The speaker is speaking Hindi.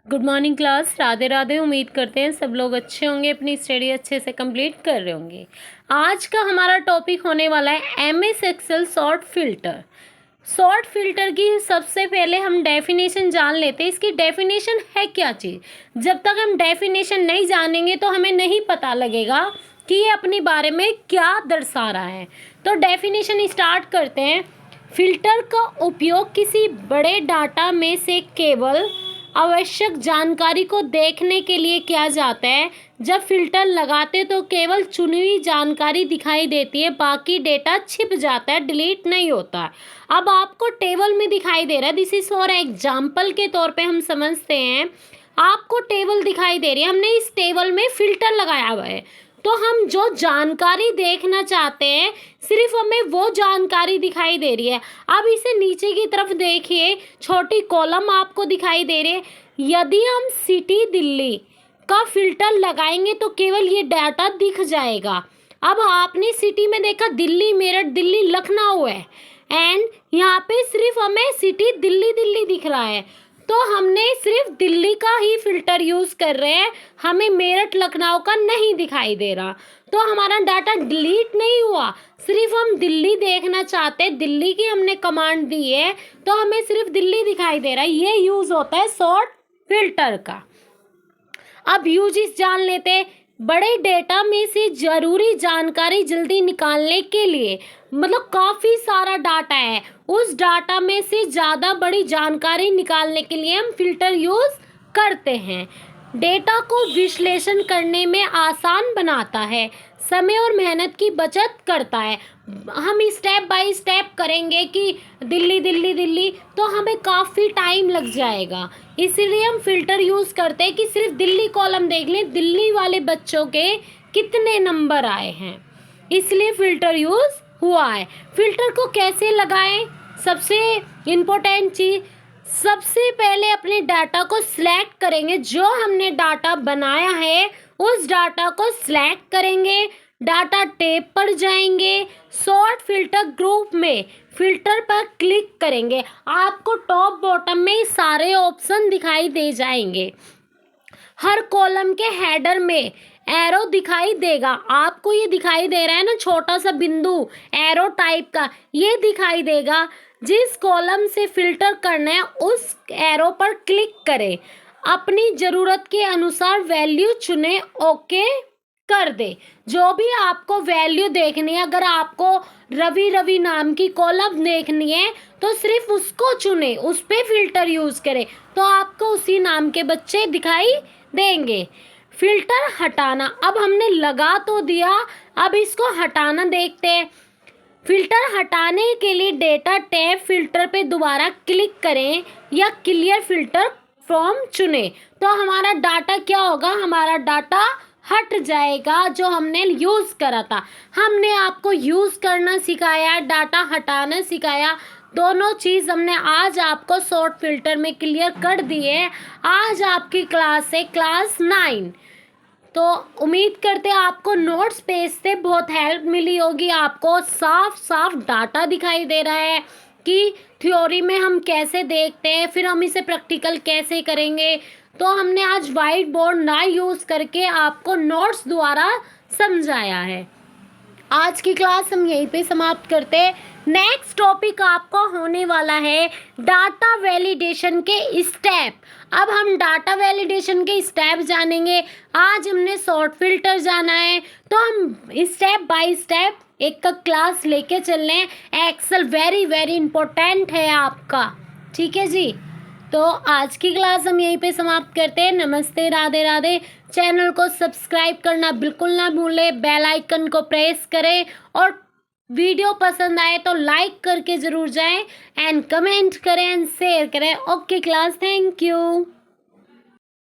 Good morning class. Radhe Radhe. उम्मीद करते हैं सब लोग अच्छे होंगे, अपनी स्टडी अच्छे से कंप्लीट कर रहे होंगे। आज का हमारा टॉपिक होने वाला है MS Excel sort filter. Sort filter की सबसे पहले हम डेफिनेशन जान लेते हैं। इसकी डेफिनेशन है क्या चीज़। जब तक हम डेफिनेशन नहीं जानेंगे तो हमें नहीं पता लगेगा कि ये अपने बारे में क्या दर्शा रहा है। तो डेफिनेशन स्टार्ट करते हैं। फिल्टर का उपयोग किसी बड़े डाटा में से केवल आवश्यक जानकारी को देखने के लिए किया जाता है। जब फिल्टर लगाते तो केवल चुनी हुई जानकारी दिखाई देती है, बाकी डेटा छिप जाता है, डिलीट नहीं होता है। अब आपको टेबल में दिखाई दे रहा है, दिस इज फॉर एग्जाम्पल के तौर पे हम समझते हैं। आपको टेबल दिखाई दे रही है, हमने इस टेबल में फिल्टर लगाया हुआ है, तो हम जो जानकारी देखना चाहते हैं सिर्फ हमें वो जानकारी दिखाई दे रही है। अब इसे नीचे की तरफ देखिए, छोटी कॉलम आपको दिखाई दे रही है। यदि हम सिटी दिल्ली का फिल्टर लगाएंगे तो केवल ये डाटा दिख जाएगा। अब आपने सिटी में देखा दिल्ली, मेरठ, दिल्ली, लखनऊ है, एंड यहाँ पे सिर्फ हमें सिटी दिल्ली दिल्ली दिख रहा है, तो हमने सिर्फ दिल्ली का ही फिल्टर यूज़ कर रहे हैं, हमें मेरठ लखनऊ का नहीं दिखाई दे रहा। तो हमारा डाटा डिलीट नहीं हुआ, सिर्फ हम दिल्ली देखना चाहते हैं, दिल्ली की हमने कमांड दी है तो हमें सिर्फ दिल्ली दिखाई दे रहा है। ये यूज़ होता है शॉर्ट फिल्टर का। अब यूजेस जान लेते हैं। बड़े डेटा में से ज़रूरी जानकारी जल्दी निकालने के लिए, मतलब काफ़ी सारा डाटा है, उस डाटा में से ज़्यादा बड़ी जानकारी निकालने के लिए हम फिल्टर यूज़ करते हैं। डेटा को विश्लेषण करने में आसान बनाता है, समय और मेहनत की बचत करता है। हम स्टेप बाय स्टेप करेंगे कि दिल्ली दिल्ली दिल्ली, तो हमें काफ़ी टाइम लग जाएगा। इसीलिए हम फिल्टर यूज़ करते हैं कि सिर्फ दिल्ली कॉलम देख लें, दिल्ली वाले बच्चों के कितने नंबर आए हैं, इसलिए फ़िल्टर यूज़ हुआ है। फ़िल्टर को कैसे लगाएं? सबसे इम्पोर्टेंट चीज़, सबसे पहले अपने डाटा को सिलेक्ट करेंगे। जो हमने डाटा बनाया है उस डाटा को सिलेक्ट करेंगे, डाटा टैब पर जाएंगे, सॉर्ट फिल्टर ग्रुप में फिल्टर पर क्लिक करेंगे। आपको टॉप बॉटम में सारे ऑप्शन दिखाई दे जाएंगे। हर कॉलम के हेडर में एरो दिखाई देगा। आपको ये दिखाई दे रहा है ना, छोटा सा बिंदु एरो टाइप का, ये दिखाई देगा। जिस कॉलम से फिल्टर करना है उस एरो पर क्लिक करें, अपनी ज़रूरत के अनुसार वैल्यू चुनें, ओके कर दे। जो भी आपको वैल्यू देखनी है, अगर आपको रवि रवि नाम की कॉलम देखनी है तो सिर्फ उसको चुने, उस पर फिल्टर यूज़ करें, तो आपको उसी नाम के बच्चे दिखाई देंगे। फिल्टर हटाना, अब हमने लगा तो दिया, अब इसको हटाना देखते हैं। फिल्टर हटाने के लिए डेटा टैब फिल्टर पे दोबारा क्लिक करें या क्लियर फिल्टर फ्रॉम चुने, तो हमारा डाटा क्या होगा, हमारा डाटा हट जाएगा जो हमने यूज़ करा था। हमने आपको यूज़ करना सिखाया, डाटा हटाना सिखाया, दोनों चीज़ हमने आज आपको शॉर्ट फिल्टर में क्लियर कर दी है। आज आपकी क्लास है क्लास 9। तो उम्मीद करते हैं आपको नोट्स पेज से बहुत हेल्प मिली होगी। आपको साफ साफ डाटा दिखाई दे रहा है कि थ्योरी में हम कैसे देखते हैं, फिर हम इसे प्रैक्टिकल कैसे करेंगे। तो हमने आज वाइट बोर्ड ना यूज़ करके आपको नोट्स द्वारा समझाया है। आज की क्लास हम यहीं पे समाप्त करते हैं। नेक्स्ट टॉपिक आपका होने वाला है डाटा वैलिडेशन के स्टेप। अब हम डाटा वैलिडेशन के स्टेप जानेंगे। आज हमने शॉर्ट फिल्टर जाना है, तो हम स्टेप बाय स्टेप एक का क्लास लेके चल रहे हैं। एक्सेल वेरी वेरी इंपॉर्टेंट है आपका, ठीक है जी। तो आज की क्लास हम यहीं पे समाप्त करते हैं। नमस्ते, राधे राधे। चैनल को सब्सक्राइब करना बिल्कुल ना भूलें, बेल आइकन को प्रेस करें, और वीडियो पसंद आए तो लाइक करके ज़रूर जाएं, एंड कमेंट करें एंड शेयर करें। Okay class, thank you.